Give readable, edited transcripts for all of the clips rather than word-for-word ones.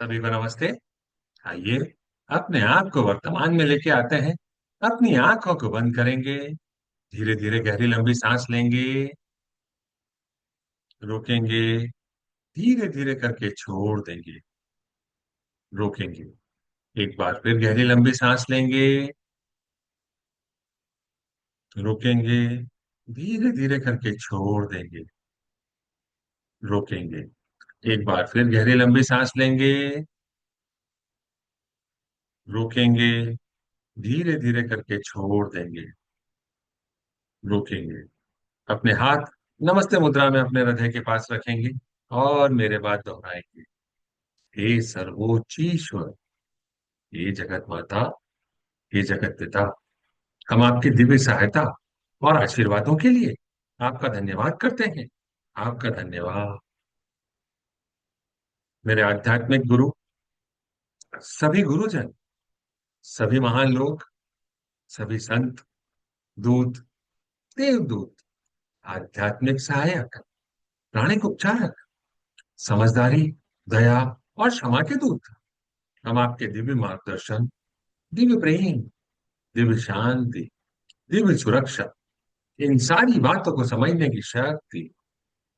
सभी को नमस्ते। आइए, अपने आप को वर्तमान में लेके आते हैं। अपनी आंखों को बंद करेंगे। धीरे धीरे गहरी लंबी सांस लेंगे। रोकेंगे। धीरे धीरे करके छोड़ देंगे। रोकेंगे। एक बार फिर गहरी लंबी सांस लेंगे। रोकेंगे। धीरे धीरे करके छोड़ देंगे। रोकेंगे। एक बार फिर गहरी लंबी सांस लेंगे। रोकेंगे। धीरे धीरे करके छोड़ देंगे। रोकेंगे। अपने हाथ नमस्ते मुद्रा में अपने हृदय के पास रखेंगे और मेरे बाद दोहराएंगे। हे सर्वोच्च ईश्वर, हे जगत माता, हे जगत पिता, हम आपकी दिव्य सहायता और आशीर्वादों के लिए आपका धन्यवाद करते हैं। आपका धन्यवाद। मेरे आध्यात्मिक गुरु, सभी गुरुजन, सभी महान लोग, सभी संत, दूत, देवदूत, आध्यात्मिक सहायक, प्राणिक उपचारक, समझदारी, दया और क्षमा के दूत, हम आपके दिव्य मार्गदर्शन, दिव्य प्रेम, दिव्य शांति, दिव्य सुरक्षा, इन सारी बातों को समझने की शक्ति,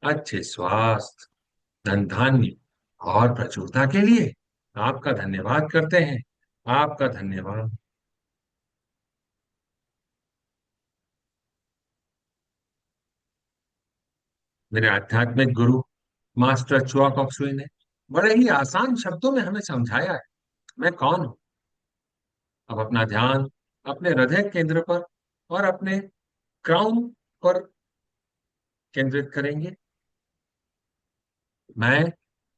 अच्छे स्वास्थ्य, धन धान्य और प्रचुरता के लिए आपका धन्यवाद करते हैं। आपका धन्यवाद। मेरे आध्यात्मिक गुरु मास्टर चुआ कॉक्सुई ने बड़े ही आसान शब्दों में हमें समझाया है मैं कौन हूं। अब अपना ध्यान अपने हृदय केंद्र पर और अपने क्राउन पर केंद्रित करेंगे। मैं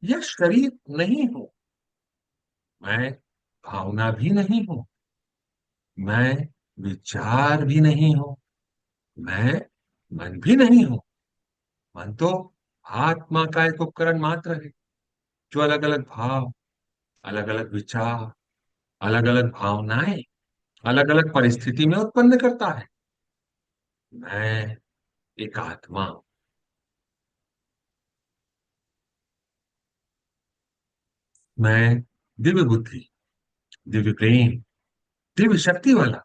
यह शरीर नहीं हूं। मैं भावना भी नहीं हूं। मैं विचार भी नहीं हूं। मैं मन भी नहीं हूं। मन तो आत्मा का एक उपकरण मात्र है जो अलग अलग भाव, अलग अलग विचार, अलग अलग भावनाएं अलग अलग परिस्थिति में उत्पन्न करता है। मैं एक आत्मा हूं। मैं दिव्य बुद्धि, दिव्य प्रेम, दिव्य शक्ति वाला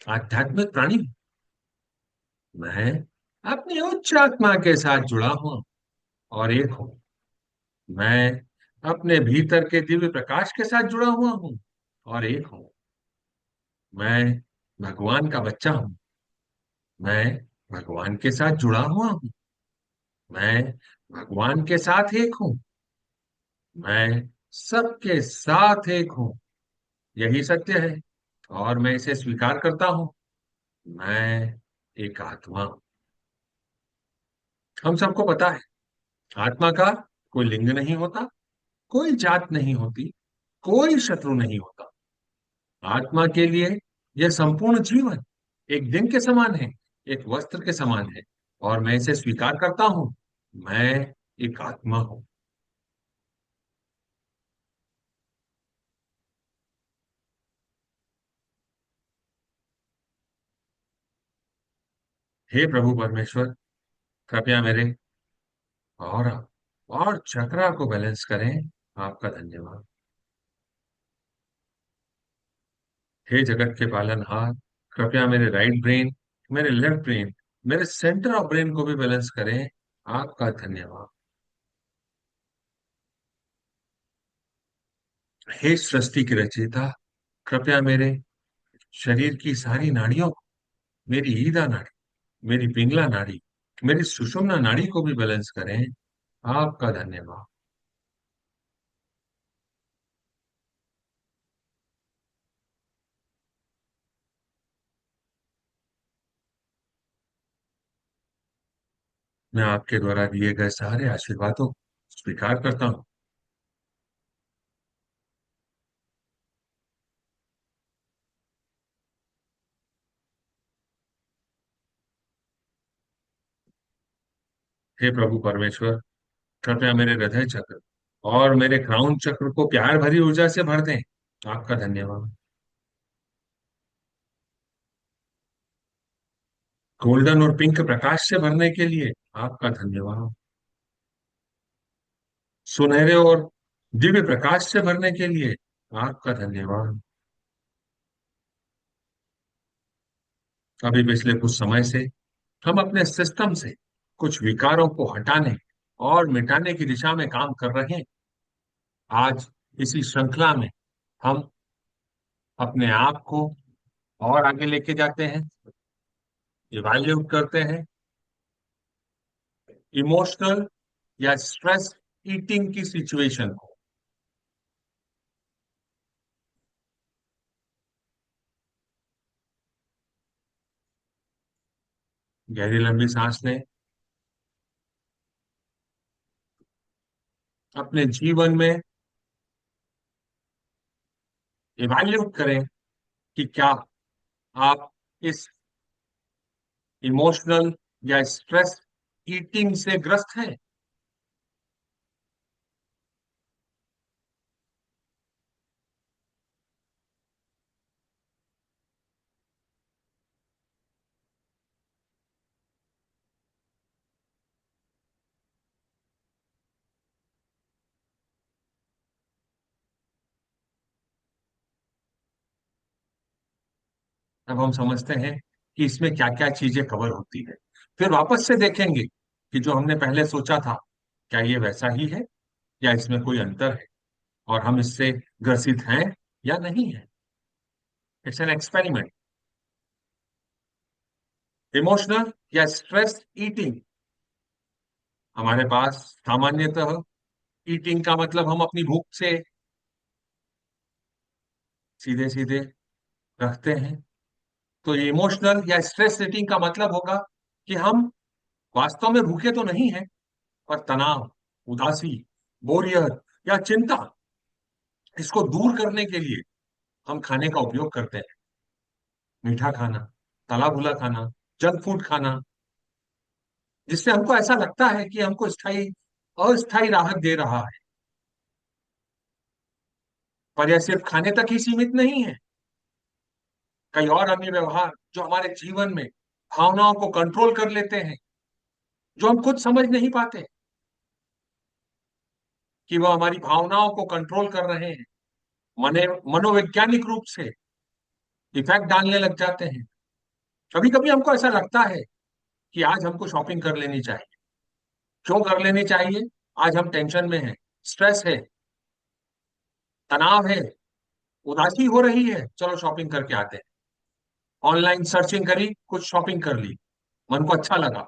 आध्यात्मिक प्राणी हूं। मैं अपनी उच्च आत्मा के साथ जुड़ा हुआ हूं और एक हूं। मैं अपने भीतर के दिव्य प्रकाश के साथ जुड़ा हुआ हूं और एक हूं। मैं भगवान का बच्चा हूं। मैं भगवान के साथ जुड़ा हुआ हूं। मैं भगवान के साथ एक हूं। मैं सबके साथ एक हूं। यही सत्य है और मैं इसे स्वीकार करता हूं। मैं एक आत्मा हूं। हम सबको पता है आत्मा का कोई लिंग नहीं होता, कोई जात नहीं होती, कोई शत्रु नहीं होता। आत्मा के लिए यह संपूर्ण जीवन एक दिन के समान है, एक वस्त्र के समान है और मैं इसे स्वीकार करता हूं। मैं एक आत्मा हूं। हे प्रभु परमेश्वर, कृपया मेरे और चक्रा को बैलेंस करें। आपका धन्यवाद। हे जगत के पालनहार, कृपया मेरे राइट ब्रेन, मेरे लेफ्ट ब्रेन, मेरे सेंटर ऑफ ब्रेन को भी बैलेंस करें। आपका धन्यवाद। हे सृष्टि के रचयिता, कृपया मेरे शरीर की सारी नाड़ियों को, मेरी ईदा नाड़ी, मेरी पिंगला नाड़ी, मेरी सुषुम्ना नाड़ी को भी बैलेंस करें। आपका धन्यवाद। मैं आपके द्वारा दिए गए सारे आशीर्वादों को स्वीकार करता हूँ। हे प्रभु परमेश्वर, कृपया मेरे हृदय चक्र और मेरे क्राउन चक्र को प्यार भरी ऊर्जा से भर दें। आपका धन्यवाद। गोल्डन और पिंक प्रकाश से भरने के लिए आपका धन्यवाद। सुनहरे और दिव्य प्रकाश से भरने के लिए आपका धन्यवाद। अभी पिछले कुछ समय से हम अपने सिस्टम से कुछ विकारों को हटाने और मिटाने की दिशा में काम कर रहे हैं। आज इसी श्रृंखला में हम अपने आप को और आगे लेके जाते हैं, इवैल्यूएट करते हैं इमोशनल या स्ट्रेस ईटिंग की सिचुएशन को। गहरी लंबी सांस लें। अपने जीवन में इवैल्यूएट करें कि क्या आप इस इमोशनल या स्ट्रेस ईटिंग से ग्रस्त हैं। अब हम समझते हैं कि इसमें क्या क्या चीजें कवर होती है। फिर वापस से देखेंगे कि जो हमने पहले सोचा था, क्या ये वैसा ही है या इसमें कोई अंतर है, और हम इससे ग्रसित हैं या नहीं है। It's an experiment. इमोशनल या स्ट्रेस ईटिंग, हमारे पास सामान्यतः ईटिंग का मतलब हम अपनी भूख से सीधे सीधे रखते हैं। तो ये इमोशनल या स्ट्रेस ईटिंग का मतलब होगा कि हम वास्तव में भूखे तो नहीं हैं, पर तनाव, उदासी, बोरियत या चिंता, इसको दूर करने के लिए हम खाने का उपयोग करते हैं। मीठा खाना, तला भुना खाना, जंक फूड खाना, जिससे हमको ऐसा लगता है कि हमको स्थायी अस्थायी राहत दे रहा है। पर यह सिर्फ खाने तक ही सीमित नहीं है। कई और अन्य व्यवहार जो हमारे जीवन में भावनाओं को कंट्रोल कर लेते हैं, जो हम खुद समझ नहीं पाते कि वो हमारी भावनाओं को कंट्रोल कर रहे हैं, मने मनोवैज्ञानिक रूप से इफेक्ट डालने लग जाते हैं। कभी कभी हमको ऐसा लगता है कि आज हमको शॉपिंग कर लेनी चाहिए। क्यों कर लेनी चाहिए? आज हम टेंशन में हैं, स्ट्रेस है, तनाव है, उदासी हो रही है, चलो शॉपिंग करके आते हैं। ऑनलाइन सर्चिंग करी, कुछ शॉपिंग कर ली, मन को अच्छा लगा।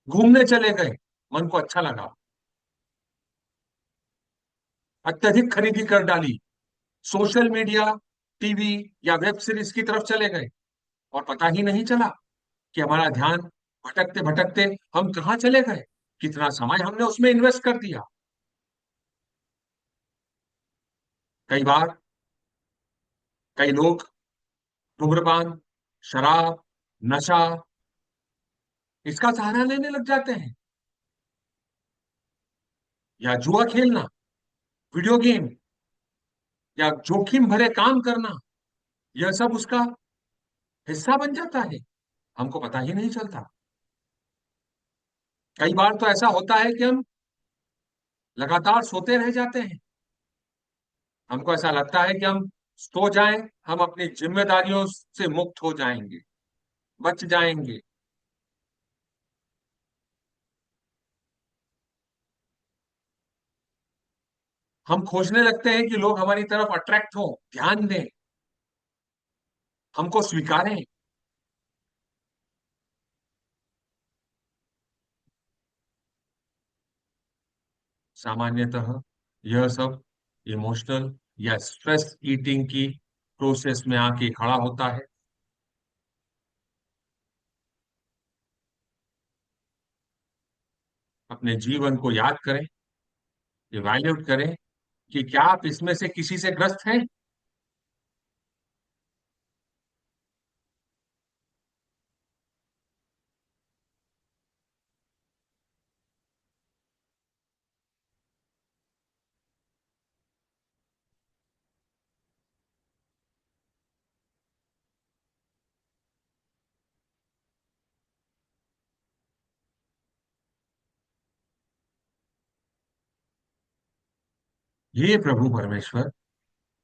घूमने चले गए, मन को अच्छा लगा। अत्यधिक खरीदी कर डाली, सोशल मीडिया, टीवी या वेब सीरीज की तरफ चले गए, और पता ही नहीं चला कि हमारा ध्यान भटकते भटकते हम कहाँ चले गए, कितना समय हमने उसमें इन्वेस्ट कर दिया। कई बार कई लोग धूम्रपान, शराब, नशा, इसका सहारा लेने लग जाते हैं, या जुआ खेलना, वीडियो गेम, या जोखिम भरे काम करना, यह सब उसका हिस्सा बन जाता है, हमको पता ही नहीं चलता। कई बार तो ऐसा होता है कि हम लगातार सोते रह जाते हैं। हमको ऐसा लगता है कि हम सो जाएं, हम अपनी जिम्मेदारियों से मुक्त हो जाएंगे, बच जाएंगे। हम खोजने लगते हैं कि लोग हमारी तरफ अट्रैक्ट हों, ध्यान दें, हमको स्वीकारें। सामान्यतः यह सब इमोशनल या स्ट्रेस ईटिंग की प्रोसेस में आके खड़ा होता है। अपने जीवन को याद करें, इवैल्यूएट करें कि क्या आप इसमें से किसी से ग्रस्त हैं। हे प्रभु परमेश्वर,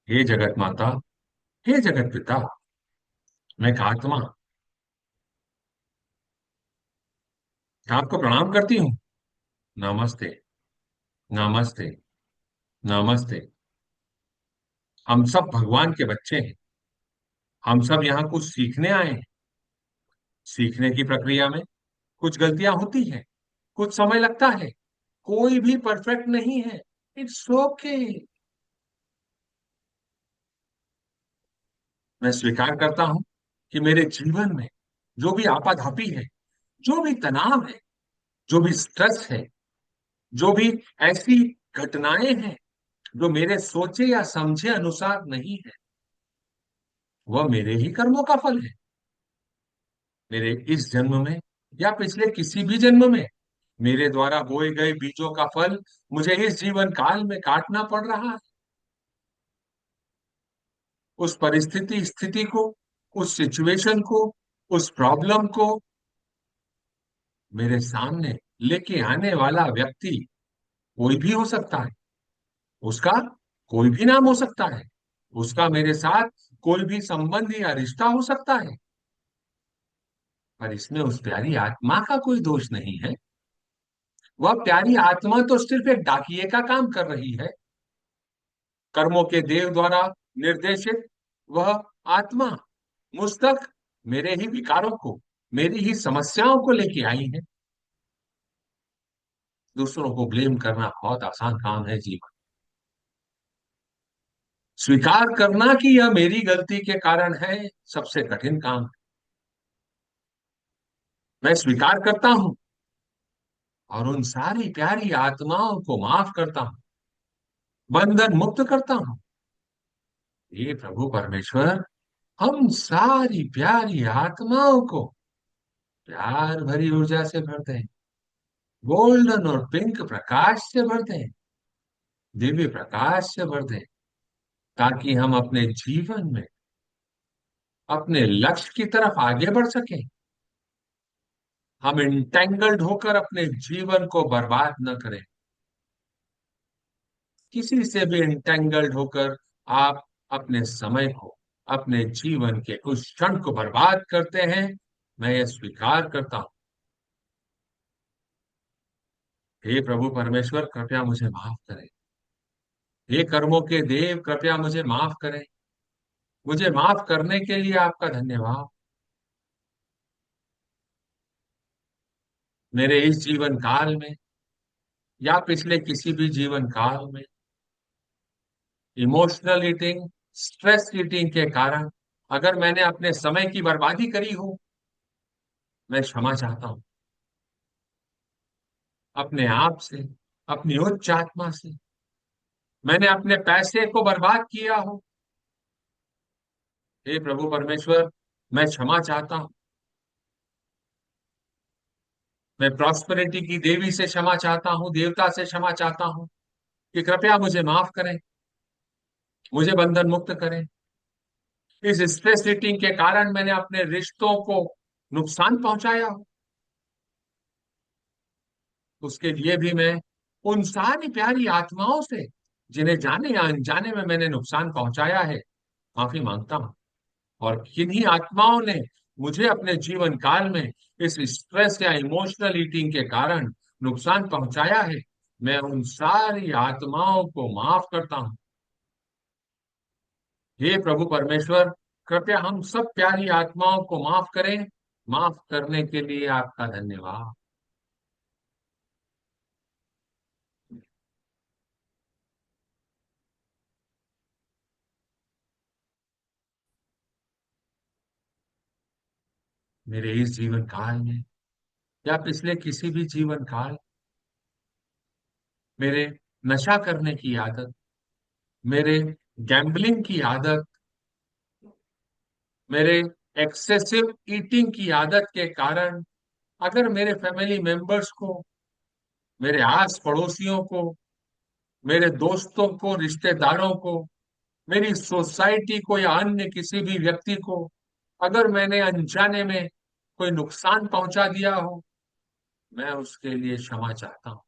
हे जगत माता, हे जगत पिता, मैं एक आत्मा आपको प्रणाम करती हूँ। नमस्ते। नमस्ते। नमस्ते। हम सब भगवान के बच्चे हैं। हम सब यहाँ कुछ सीखने आए हैं। सीखने की प्रक्रिया में कुछ गलतियां होती हैं, कुछ समय लगता है। कोई भी परफेक्ट नहीं है। It's okay. मैं स्वीकार करता हूं कि मेरे जीवन में जो भी आपाधापी है, जो भी तनाव है, जो भी स्ट्रेस है, जो भी ऐसी घटनाएं हैं जो मेरे सोचे या समझे अनुसार नहीं है, वह मेरे ही कर्मों का फल है। मेरे इस जन्म में या पिछले किसी भी जन्म में मेरे द्वारा बोए गए बीजों का फल मुझे इस जीवन काल में काटना पड़ रहा है। उस परिस्थिति स्थिति को, उस सिचुएशन को, उस प्रॉब्लम को मेरे सामने लेके आने वाला व्यक्ति कोई भी हो सकता है। उसका कोई भी नाम हो सकता है। उसका मेरे साथ कोई भी संबंध या रिश्ता हो सकता है। पर इसमें उस प्यारी आत्मा का कोई दोष नहीं है। वह प्यारी आत्मा तो सिर्फ एक डाकिए का काम कर रही है। कर्मों के देव द्वारा निर्देशित वह आत्मा मुझ तक मेरे ही विकारों को, मेरी ही समस्याओं को लेके आई है। दूसरों को ब्लेम करना बहुत आसान काम है जीवन। स्वीकार करना कि यह मेरी गलती के कारण है, सबसे कठिन काम है। मैं स्वीकार करता हूं और उन सारी प्यारी आत्माओं को माफ करता हूं, बंधन मुक्त करता हूं। ये प्रभु परमेश्वर हम सारी प्यारी आत्माओं को प्यार भरी ऊर्जा से भर दें, गोल्डन और पिंक प्रकाश से भर दें, दिव्य प्रकाश से भर दें, ताकि हम अपने जीवन में अपने लक्ष्य की तरफ आगे बढ़ सकें। हम इंटेंगल्ड होकर अपने जीवन को बर्बाद न करें। किसी से भी इंटेंगल्ड होकर आप अपने समय को, अपने जीवन के उस क्षण को बर्बाद करते हैं। मैं ये स्वीकार करता हूं। हे प्रभु परमेश्वर, कृपया मुझे माफ करें। हे कर्मों के देव, कृपया मुझे माफ करें। मुझे माफ करने के लिए आपका धन्यवाद। मेरे इस जीवन काल में या पिछले किसी भी जीवन काल में इमोशनल ईटिंग, स्ट्रेस ईटिंग के कारण अगर मैंने अपने समय की बर्बादी करी हो, मैं क्षमा चाहता हूं। अपने आप से, अपनी उच्च आत्मा से मैंने अपने पैसे को बर्बाद किया हो, हे प्रभु परमेश्वर, मैं क्षमा चाहता हूं। मैं प्रॉस्पेरिटी की देवी से क्षमा चाहता हूं, देवता से क्षमा चाहता हूं कि कृपया मुझे माफ करें, मुझे बंधन मुक्त करें। इस स्ट्रेस ईटिंग के कारण मैंने अपने रिश्तों को नुकसान पहुंचाया हो, उसके लिए भी मैं उन सारी प्यारी आत्माओं से जिन्हें जाने या अनजाने में मैंने नुकसान पहुंचाया है, माफी मांगता हूं। और किन्हीं आत्माओं ने मुझे अपने जीवन काल में इस स्ट्रेस या इमोशनल ईटिंग के कारण नुकसान पहुंचाया है, मैं उन सारी आत्माओं को माफ करता हूं। हे प्रभु परमेश्वर, कृपया हम सब प्यारी आत्माओं को माफ करें। माफ करने के लिए आपका धन्यवाद। मेरे इस जीवन काल में या पिछले किसी भी जीवन काल, मेरे नशा करने की आदत, मेरे गैम्बलिंग की आदत, मेरे एक्सेसिव ईटिंग की आदत के कारण अगर मेरे फैमिली मेंबर्स को, मेरे आस पड़ोसियों को, मेरे दोस्तों को, रिश्तेदारों को, मेरी सोसाइटी को या अन्य किसी भी व्यक्ति को अगर मैंने अनजाने में कोई नुकसान पहुंचा दिया हो, मैं उसके लिए क्षमा चाहता हूं।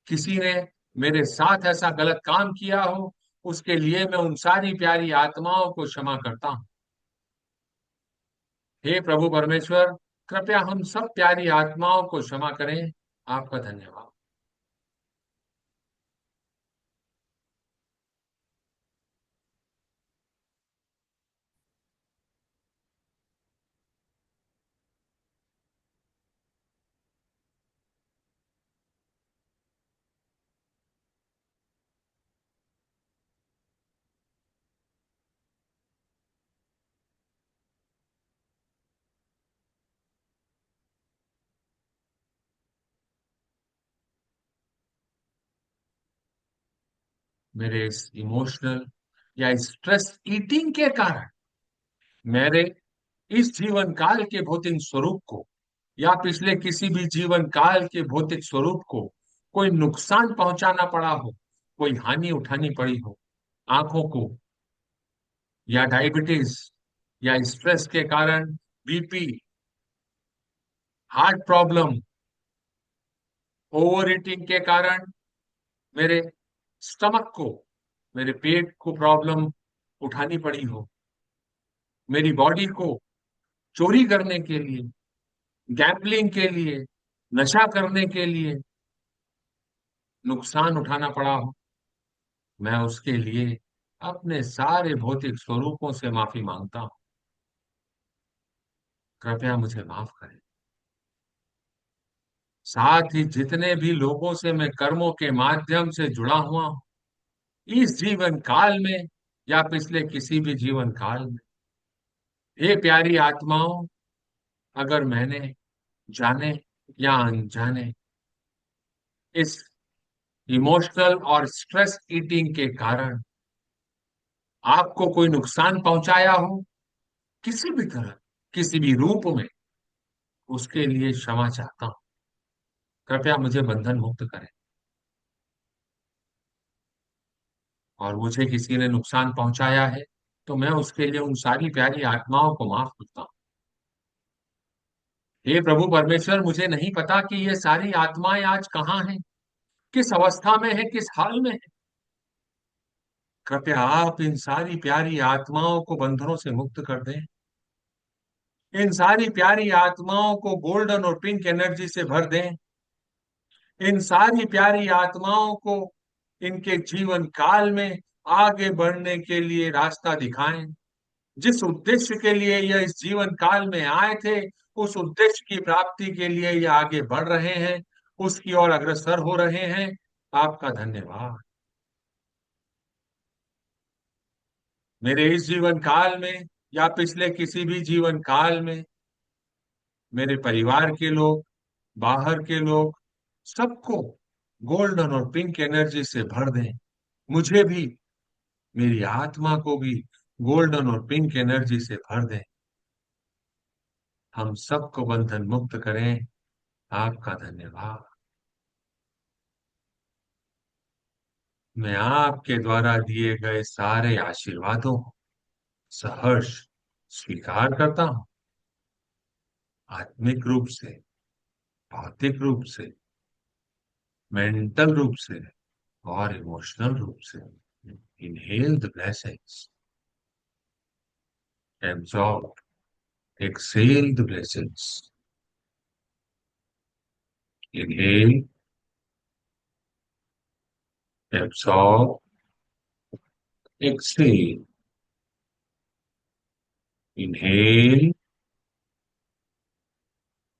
किसी ने मेरे साथ ऐसा गलत काम किया हो, उसके लिए मैं उन सारी प्यारी आत्माओं को क्षमा करता हूँ। हे प्रभु परमेश्वर, कृपया हम सब प्यारी आत्माओं को क्षमा करें। आपका धन्यवाद। मेरे इस इमोशनल या स्ट्रेस ईटिंग के कारण मेरे इस जीवन काल के भौतिक स्वरूप को या पिछले किसी भी जीवन काल के भौतिक स्वरूप को कोई नुकसान पहुंचाना पड़ा हो, कोई हानि उठानी पड़ी हो, आंखों को या डायबिटीज या स्ट्रेस के कारण BP, heart problem, over eating के कारण मेरे स्टमक को, मेरे पेट को प्रॉब्लम उठानी पड़ी हो, मेरी बॉडी को चोरी करने के लिए, गैम्बलिंग के लिए, नशा करने के लिए नुकसान उठाना पड़ा हो, मैं उसके लिए अपने सारे भौतिक स्वरूपों से माफी मांगता हूँ। कृपया मुझे माफ करें। साथ ही जितने भी लोगों से मैं कर्मों के माध्यम से जुड़ा हुआ हूं, इस जीवन काल में या पिछले किसी भी जीवन काल में, हे प्यारी आत्माओं, अगर मैंने जाने या अनजाने इस इमोशनल और स्ट्रेस ईटिंग के कारण आपको कोई नुकसान पहुंचाया हो, किसी भी तरह, किसी भी रूप में, उसके लिए क्षमा चाहता हूं। कृपया मुझे बंधन मुक्त करें। और मुझे किसी ने नुकसान पहुंचाया है तो मैं उसके लिए उन सारी प्यारी आत्माओं को माफ करता हूँ। हे प्रभु परमेश्वर, मुझे नहीं पता कि ये सारी आत्माएं आज कहाँ हैं, किस अवस्था में है, किस हाल में है। कृपया आप इन सारी प्यारी आत्माओं को बंधनों से मुक्त कर दें। इन सारी प्यारी आत्माओं को गोल्डन और पिंक एनर्जी से भर दें। इन सारी प्यारी आत्माओं को इनके जीवन काल में आगे बढ़ने के लिए रास्ता दिखाएं। जिस उद्देश्य के लिए यह इस जीवन काल में आए थे, उस उद्देश्य की प्राप्ति के लिए ये आगे बढ़ रहे हैं, उसकी ओर अग्रसर हो रहे हैं। आपका धन्यवाद। मेरे इस जीवन काल में या पिछले किसी भी जीवन काल में मेरे परिवार के लोग, बाहर के लोग, सबको गोल्डन और पिंक एनर्जी से भर दें। मुझे भी, मेरी आत्मा को भी गोल्डन और पिंक एनर्जी से भर दें। हम सबको बंधन मुक्त करें। आपका धन्यवाद। मैं आपके द्वारा दिए गए सारे आशीर्वादों को सहर्ष स्वीकार करता हूँ। आत्मिक रूप से, भौतिक रूप से, मेंटल रूप से और इमोशनल रूप से। Inhale the blessings, absorb, exhale the blessings. Inhale, absorb, exhale. Inhale,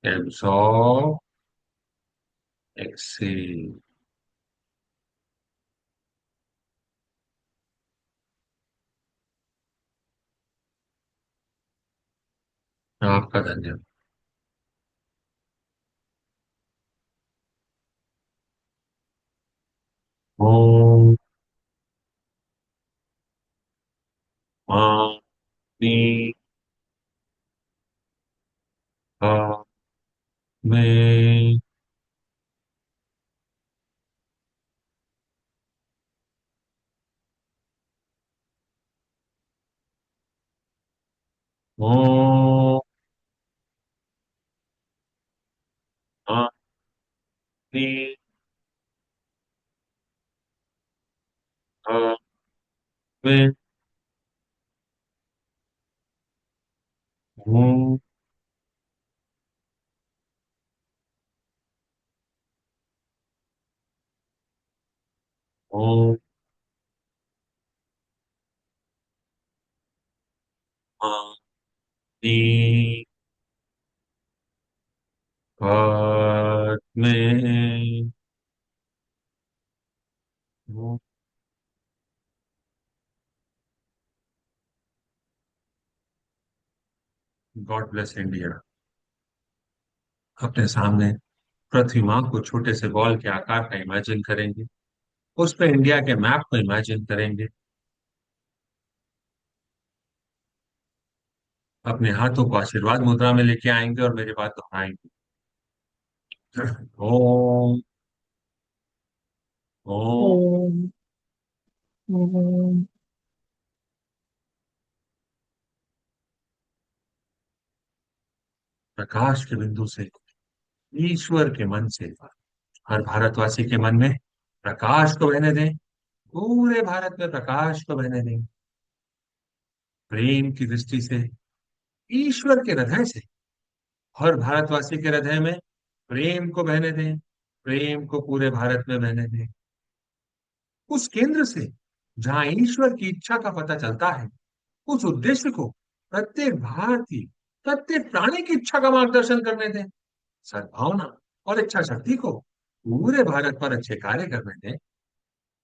absorb, exhale. आपका धन्यवाद। ओम मानी में। ओम मानी भारत में हूँ। हूँ। पानी भारत में हूँ। God bless India. अपने सामने पृथ्वी माँ को छोटे से बॉल के आकार का इमेजिन करेंगे। उस पे इंडिया के मैप को इमेजिन करेंगे। अपने हाथों को आशीर्वाद मुद्रा में लेके आएंगे और मेरी बात दोहराएंगे। ओम। ओम। ओम। ओम। प्रकाश के बिंदु से, ईश्वर के मन से, हर भारतवासी के मन में प्रकाश को बहने दें। पूरे भारत में प्रकाश को बहने दें। प्रेम की दृष्टि से, ईश्वर के हृदय से, हर भारतवासी के हृदय में प्रेम को बहने दें। प्रेम को पूरे भारत में बहने दें। उस केंद्र से जहां ईश्वर की इच्छा का पता चलता है, उस उद्देश्य को प्रत्येक भारतीय, प्रत्येक प्राणी की इच्छा का मार्गदर्शन करने दें। सद्भावना और इच्छा शक्ति को पूरे भारत पर अच्छे कार्य करने दें।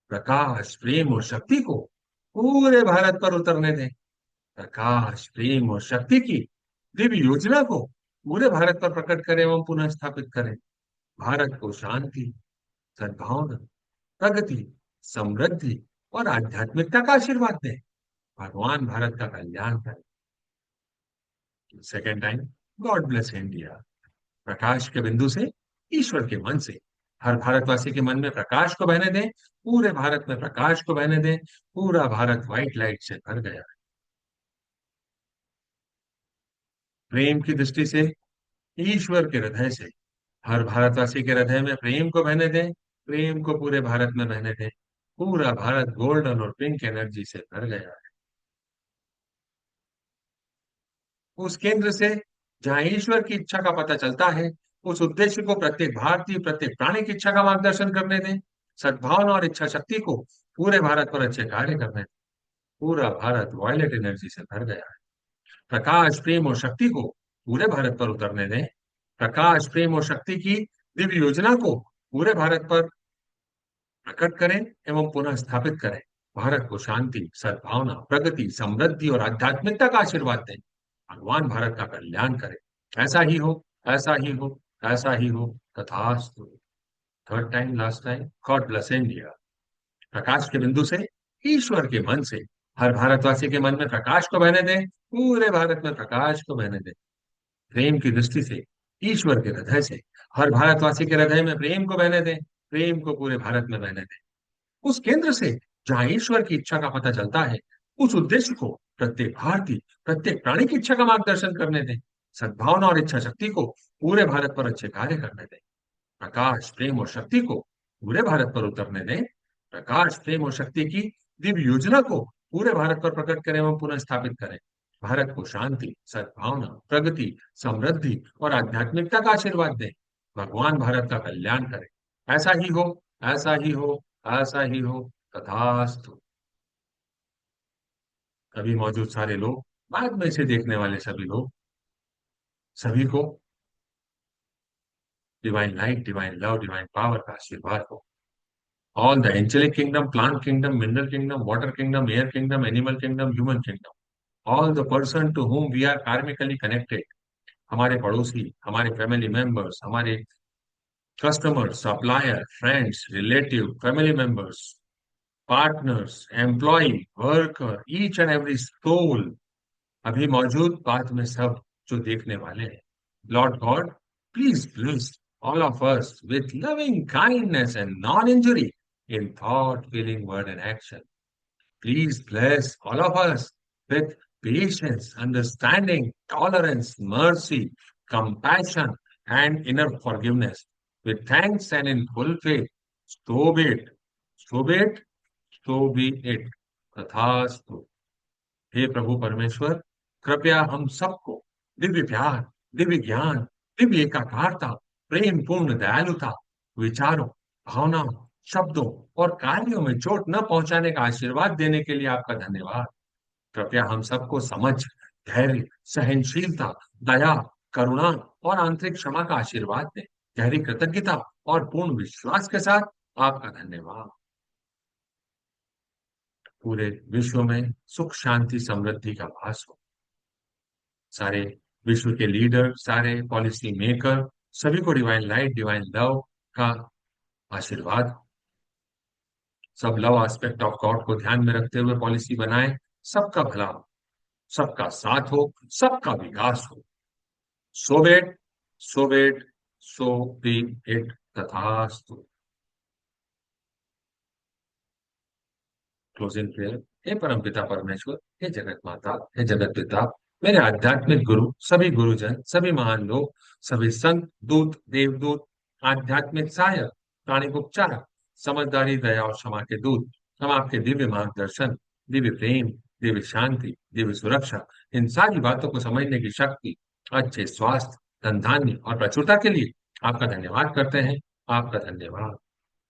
प्रकाश, प्रेम और शक्ति को पूरे भारत पर उतरने दें। प्रकाश, प्रेम और शक्ति की दिव्य योजना को पूरे भारत पर प्रकट करें एवं पुनः स्थापित करें। भारत को शांति, सद्भावना, प्रगति, समृद्धि और आध्यात्मिकता का आशीर्वाद दें। भगवान भारत का कल्याण करें। Second time, God bless India. प्रकाश के बिंदु से, ईश्वर के मन से, हर भारतवासी के मन में प्रकाश को बहने दें। पूरे भारत में प्रकाश को बहने दें। पूरा भारत व्हाइट लाइट से भर गया है। प्रेम की दृष्टि से, ईश्वर के हृदय से, हर भारतवासी के हृदय में प्रेम को बहने दें। प्रेम को पूरे भारत में बहने दें। पूरा भारत गोल्डन और पिंक एनर्जी से भर गया है। उस केंद्र से जहां ईश्वर की इच्छा का पता चलता है, उस उद्देश्य को प्रत्येक भारतीय, प्रत्येक प्राणी की इच्छा का मार्गदर्शन करने दें। सद्भावना और इच्छा शक्ति को पूरे भारत पर अच्छे कार्य करने दें। पूरा भारत वॉयलेट एनर्जी से भर गया है। प्रकाश, प्रेम और शक्ति को पूरे भारत पर उतरने दें। प्रकाश, प्रेम और शक्ति की दिव्य योजना को पूरे भारत पर प्रकट करें एवं पुनः स्थापित करें। भारत को शांति, सद्भावना, प्रगति, समृद्धि और आध्यात्मिकता का आशीर्वाद दें। भगवान भारत का कल्याण करें। ऐसा ही हो, ऐसा ही हो, ऐसा ही हो, तथास्तु। Third time, last time, God bless India. प्रकाश के बिंदु से, ईश्वर के मन से, हर भारतवासी के मन में प्रकाश को बहने दें। पूरे भारत में प्रकाश को बहने दें। प्रेम की दृष्टि से, ईश्वर के हृदय से, हर भारतवासी के हृदय में प्रेम को बहने दें। प्रेम को पूरे भारत में बहने दें। उस केंद्र से जहां ईश्वर की इच्छा का पता चलता है, उस उद्देश्य को प्रत्येक भारतीय, प्रत्येक प्राणी की इच्छा का मार्गदर्शन करने दें। सद्भावना और इच्छा शक्ति को पूरे भारत पर अच्छे कार्य करने दें। प्रकाश, प्रेम और शक्ति को पूरे भारत पर उतरने दें। प्रकाश, प्रेम और शक्ति की दिव्य योजना को पूरे भारत पर प्रकट करें एवं पुनः स्थापित करें। भारत को शांति, सद्भावना, प्रगति, समृद्धि और आध्यात्मिकता का आशीर्वाद दें। भगवान भारत का कल्याण करें। ऐसा ही हो, ऐसा ही हो, ऐसा ही हो, तथास्तु। अभी मौजूद सारे लोग, बाद में इसे देखने वाले सभी लोग, सभी को divine light, divine love, divine power का आशीर्वाद हो। All the angelic kingdom, plant kingdom, mineral kingdom, water kingdom, air kingdom, animal kingdom, human kingdom, all the person to whom we are karmically connected, हमारे पड़ोसी, हमारे family members, हमारे customer, supplier, friends, relative, family members, partners, employ, worker, each and every soul, अभी मौजूद, बाद में सब जो देखने वाले हैं। Lord god, please bless all of us with loving kindness and non-injury in thought, feeling, word, and action. Please bless all of us with patience, understanding, tolerance, mercy, compassion, and inner forgiveness. With thanks and in full faith, so be it. So be it. तो भी it, तथास्तु। हे प्रभु परमेश्वर, कृपया हम सबको दिव्य प्यार, दिव्य ज्ञान, दिव्य एकाकारता, प्रेम पूर्ण दयालुता, विचारों, भावनाओं, शब्दों और कार्यों में चोट न पहुंचाने का आशीर्वाद देने के लिए आपका धन्यवाद। कृपया हम सबको समझ, धैर्य, सहनशीलता, दया, करुणा और आंतरिक क्षमा का आशीर्वाद दें। गहरी कृतज्ञता और पूर्ण विश्वास के साथ आपका धन्यवाद। पूरे विश्व में सुख शांति समृद्धि का वास हो। सारे विश्व के लीडर, सारे पॉलिसी मेकर, सभी को डिवाइन लाइट, डिवाइन लव का आशीर्वाद। सब लव एस्पेक्ट ऑफ गॉड को ध्यान में रखते हुए पॉलिसी बनाएं। सबका भला हो, सबका साथ हो, सबका विकास हो। So be it, so be it, so be it, तथास्तु। Closing prayer. हे परम पिता परमेश्वर, हे जगत माता, हे जगत पिता, मेरे आध्यात्मिक गुरु, सभी गुरुजन, सभी महान लोग, सभी संत, दूत, देवदूत, आध्यात्मिक सहायक, प्राणिक उपचारक, समझदारी, दया और क्षमा के दूत, हम आपके दिव्य मार्गदर्शन, दिव्य प्रेम, दिव्य शांति, दिव्य सुरक्षा, इन सारी बातों को समझने की शक्ति, अच्छे स्वास्थ्य, धन धान्य और प्रचुरता के लिए आपका धन्यवाद करते हैं। आपका धन्यवाद।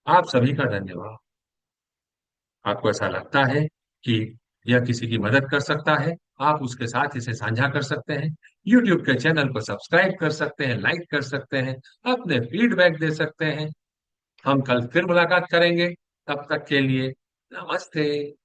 आप सभी का धन्यवाद। आपको ऐसा लगता है कि यह किसी की मदद कर सकता है, आप उसके साथ इसे साझा कर सकते हैं। YouTube के चैनल को सब्सक्राइब कर सकते हैं, लाइक कर सकते हैं, अपने फीडबैक दे सकते हैं। हम कल फिर मुलाकात करेंगे। तब तक के लिए नमस्ते।